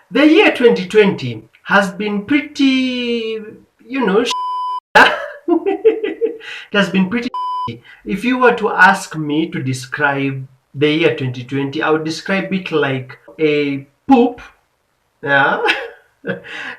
The year 2020 has been pretty, it has been pretty. If you were to ask me to describe the year 2020, I would describe it like a poop. Yeah.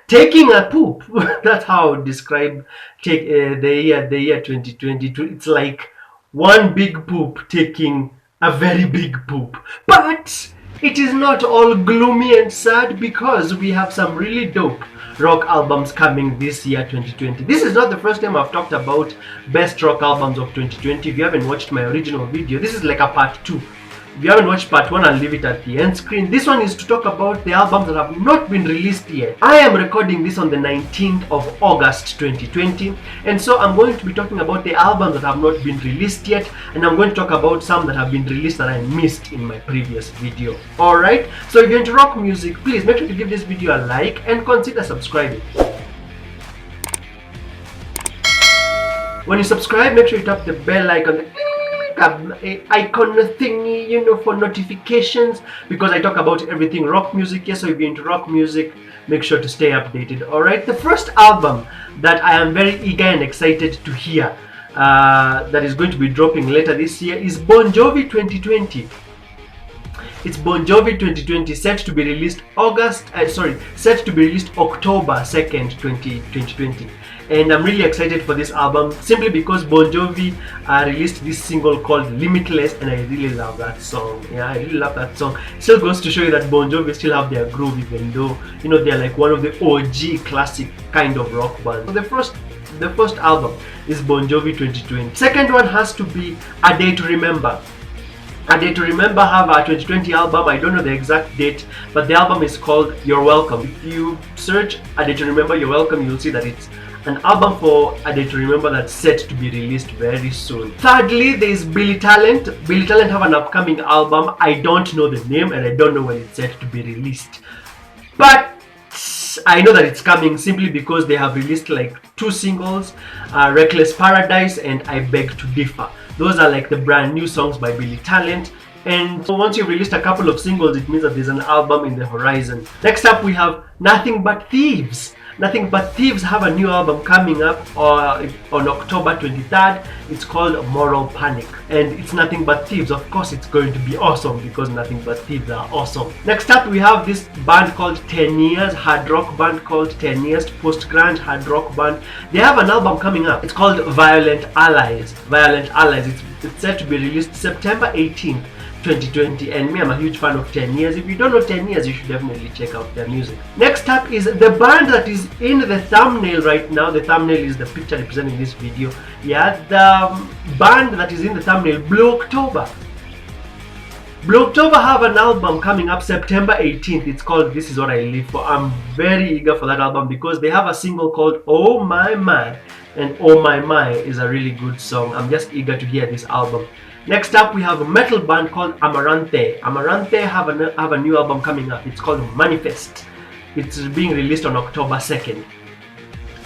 Taking a poop. That's how I would describe the year 2020. It's like one big poop taking a very big poop. But it is not all gloomy and sad because we have some really dope rock albums coming this year 2020. This is not the first time I've talked about best rock albums of 2020. If you haven't watched my original video, this is like a part 2. If you haven't watched part 1, I'll leave it at the end screen. This one is to talk about the albums that have not been released yet. I am recording this on the 19th of August 2020, and so I'm going to be talking about the albums that have not been released yet, and I'm going to talk about some that have been released that I missed in my previous video. Alright, so if you're into rock music, please make sure to give this video a like and consider subscribing. When you subscribe, make sure you tap the bell icon, icon thingy, for notifications, because I talk about everything rock music. Yes, so if you're into rock music, make sure to stay updated. Alright, the first album that I am very eager and excited to hear that is going to be dropping later this year is Bon Jovi 2020. It's Bon Jovi 2020, set to be released October 2nd, 2020. And I'm really excited for this album simply because Bon Jovi released this single called Limitless, and I really love that song. Yeah, I really love that song. It still goes to show you that Bon Jovi still have their groove, even though they're like one of the OG classic kind of rock bands. So the first album is Bon Jovi 2020. Second one has to be A Day to Remember. A Day to Remember have a 2020 album. I don't know the exact date, but the album is called You're Welcome. If you search A Day to Remember, You're Welcome, you'll see that it's an album for A Day to Remember that's set to be released very soon. Thirdly, there is Billy Talent. Billy Talent have an upcoming album. I don't know the name and I don't know when it's set to be released. But I know that it's coming simply because they have released like 2 singles, Reckless Paradise and I Beg to Differ. Those are like the brand new songs by Billy Talent. And once you've released a couple of singles, it means that there's an album in the horizon. Next up, we have Nothing But Thieves. Nothing But Thieves have a new album coming up on October 23rd. It's called Moral Panic. And it's Nothing But Thieves. Of course, it's going to be awesome because Nothing But Thieves are awesome. Next up, we have this band called 10 Years, hard rock band called 10 Years, post-grunge hard rock band. They have an album coming up. It's called Violent Allies. Violent Allies. It's set to be released September 18th. 2020, and me, I'm a huge fan of 10 Years. If you don't know 10 Years, you should definitely check out their music. Next up is the band that is in the thumbnail right now. The thumbnail is the picture representing this video. Yeah, the band that is in the thumbnail, Blue October. Blue October have an album coming up September 18th. It's called This Is What I Live For. I'm very eager for that album because they have a single called Oh My My, and Oh My My is a really good song. I'm just eager to hear this album. Next up, we have a metal band called Amaranthe. Amaranthe have a new album coming up. It's called Manifest. It's being released on October 2nd.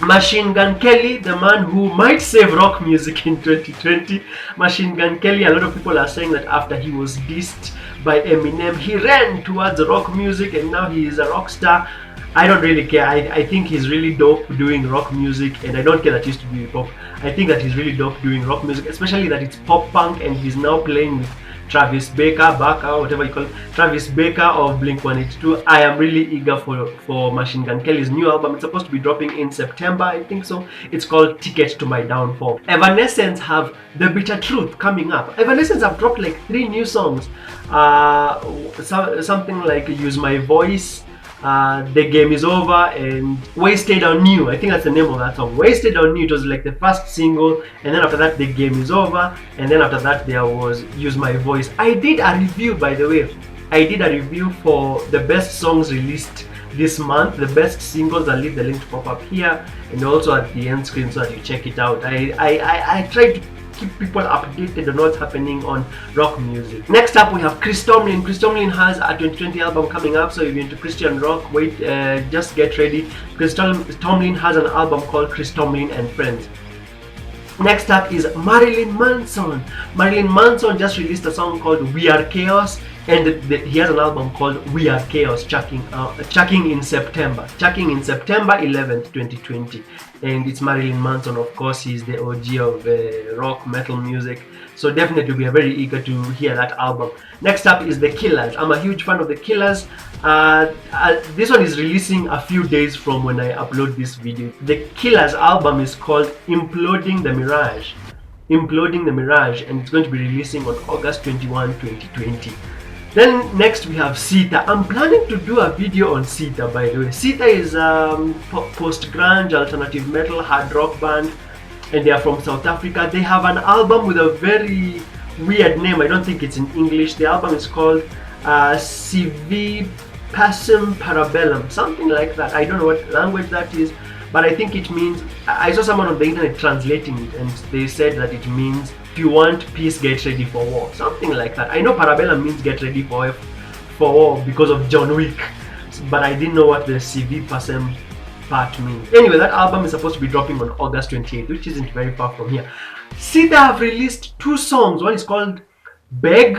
Machine Gun Kelly, the man who might save rock music in 2020. Machine Gun Kelly, a lot of people are saying that after he was dissed by Eminem, he ran towards rock music and now he is a rock star. I don't really care. I think he's really dope doing rock music, and I don't care that he used to be pop. I think that he's really dope doing rock music, especially that it's pop punk and he's now playing with Travis Baker, whatever you call it, Travis Baker of Blink-182. I am really eager for Machine Gun Kelly's new album. It's supposed to be dropping in September, I think so. It's called Ticket to My Downfall. Evanescence have The Bitter Truth coming up. Evanescence have dropped like 3 new songs. Something like Use My Voice, The Game Is Over, and Wasted on You. I think that's the name of that song. Wasted on You. It was like the first single, and then after that The Game Is Over, and then after that there was Use My Voice. I did a review, by the way. I did a review for the best songs released this month, the best singles. I'll leave the link to pop up here and also at the end screen so that you check it out. I tried to keep people updated on what's happening on rock music. Next up, we have Chris Tomlin. Chris Tomlin has a 2020 album coming up, so if you're into Christian rock, wait, just get ready. Chris Tomlin has an album called Chris Tomlin and Friends. Next up is Marilyn Manson. Marilyn Manson just released a song called We Are Chaos. And he has an album called We Are Chaos, chucking in September 11th 2020, and it's Marilyn Manson. Of course, he's the OG of rock metal music, so definitely we are very eager to hear that album. Next up is The Killers. I'm a huge fan of The Killers. This one is releasing a few days from when I upload this video. The Killers album is called Imploding the Mirage, and it's going to be releasing on August 21, 2020. Then next we have Seether. I'm planning to do a video on Seether, by the way. Seether is post-grunge, alternative metal, hard rock band, and they are from South Africa. They have an album with a very weird name. I don't think it's in English. The album is called CV Passum Parabellum, something like that. I don't know what language that is, but I think it means, I saw someone on the internet translating it, and they said that it means, if you want peace, get ready for war, something like that. I know Parabellum means get ready for war because of John Wick, but I didn't know what the CV Passum part means. Anyway, that album is supposed to be dropping on August 28th, which isn't very far from here. Seether have released 2 songs. One is called Beg,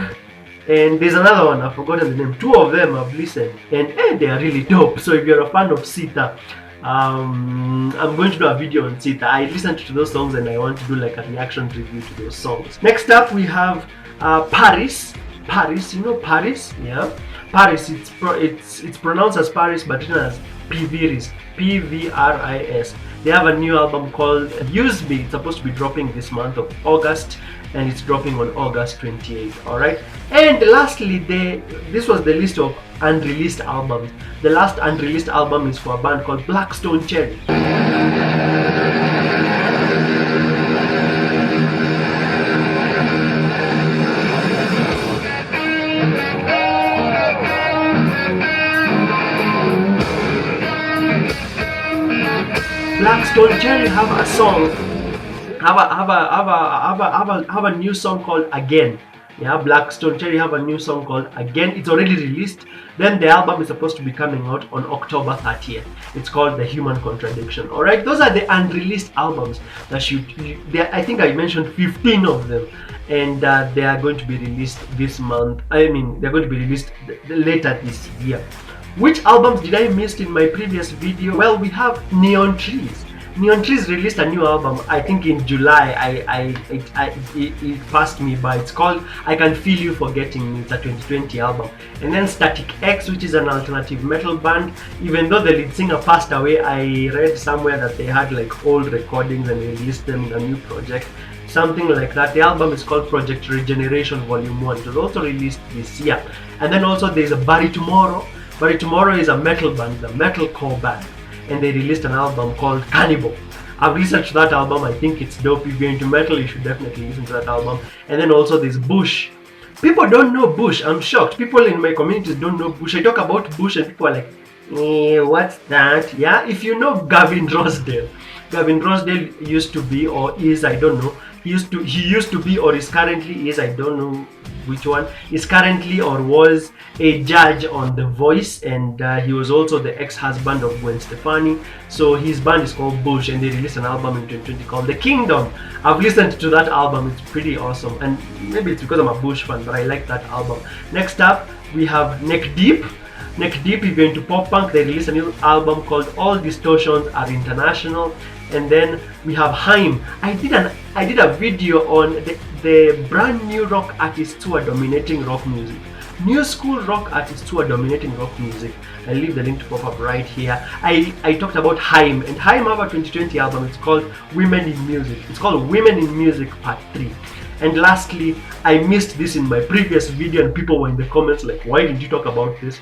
and there's another one, I've forgotten the name. 2 of them I've listened, and they are really dope. So if you're a fan of Seether, I'm going to do a video on Seether. I listened to those songs and I want to do like a reaction review to those songs. Next up we have PVRIS. PVRIS, you know PVRIS? Yeah, PVRIS. It's pronounced as Paris but written as PVRIS. PVRIS. They have a new album called Use Me. It's supposed to be dropping this month of August, and it's dropping on August 28th. Alright, and lastly, this was the list of unreleased albums. The last unreleased album is for a band called Blackstone Cherry. Blackstone Cherry have a song, have a new song called Again. Yeah, Blackstone Cherry have a new song called Again. It's already released. Then the album is supposed to be coming out on October 30th. It's called The Human Contradiction. Alright, those are the unreleased albums that I think I mentioned 15 of them, and they are going to be released this month. I mean, they're going to be released later this year. Which albums did I miss in my previous video? Well, we have Neon Trees. Neon Trees released a new album, I think in July. It passed me by. It's called I Can Feel You Forgetting Me. It's a 2020 album. And then Static X, which is an alternative metal band. Even though the lead singer passed away, I read somewhere that they had like old recordings and they released them in a new project, something like that. The album is called Project Regeneration Volume 1. It was also released this year. And then also there's a Bury Tomorrow. Bury Tomorrow is a metal band, a metalcore band, and they released an album called Cannibal. I've listened to that album. I think it's dope. If you're into metal, you should definitely listen to that album. And then also there's Bush. People don't know Bush. I'm shocked. People in my communities don't know Bush. I talk about Bush and people are like, what's that? Yeah, if you know Gavin Rossdale. Gavin Rossdale used to be, or is, I don't know. He used to be, or is currently is, I don't know which one, is currently or was a judge on The Voice, and he was also the ex-husband of Gwen Stefani. So his band is called Bush, and they released an album in 2020 called The Kingdom. I've listened to that album. It's pretty awesome, and maybe it's because I'm a Bush fan, but I like that album. Next up we have Neck Deep. Neck Deep, if you're into pop punk, they released a new album called All Distortions Are International. And then we have HAIM. I did a video on the brand new rock artists who are dominating rock music. New school rock artists who are dominating rock music. I'll leave the link to pop up right here. I talked about HAIM, and HAIM have a 2020 album. It's called Women in Music. It's called Women in Music Part 3. And lastly, I missed this in my previous video and people were in the comments like, why did you talk about this?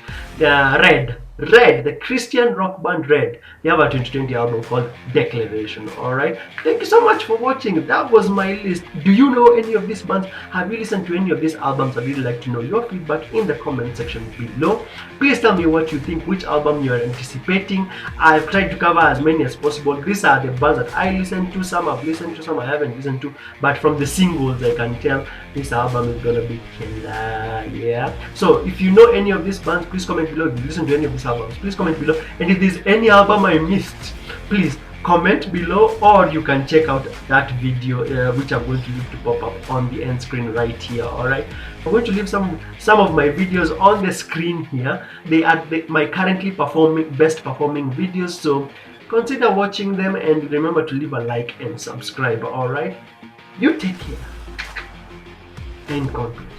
Red, the Christian rock band Red. They have a 2020 album called Declaration. Alright, thank you so much for watching. That was my list. Do you know any of these bands? Have you listened to any of these albums? I'd really like to know your feedback in the comment section below. Please tell me what you think, which album you are anticipating. I've tried to cover as many as possible. These are the bands that I listened to. Some I've listened to, some I haven't listened to, but from the singles I can tell this album is gonna be killer. Yeah, so if you know any of these bands, please comment below. If you listen to any of these albums, please comment below. And if there's any album I missed, please comment below, or you can check out that video which I'm going to leave to pop up on the end screen right here. All right, I'm going to leave some of my videos on the screen here. They are my currently best performing videos, so consider watching them, and remember to leave a like and subscribe. All right, you take care and God bless.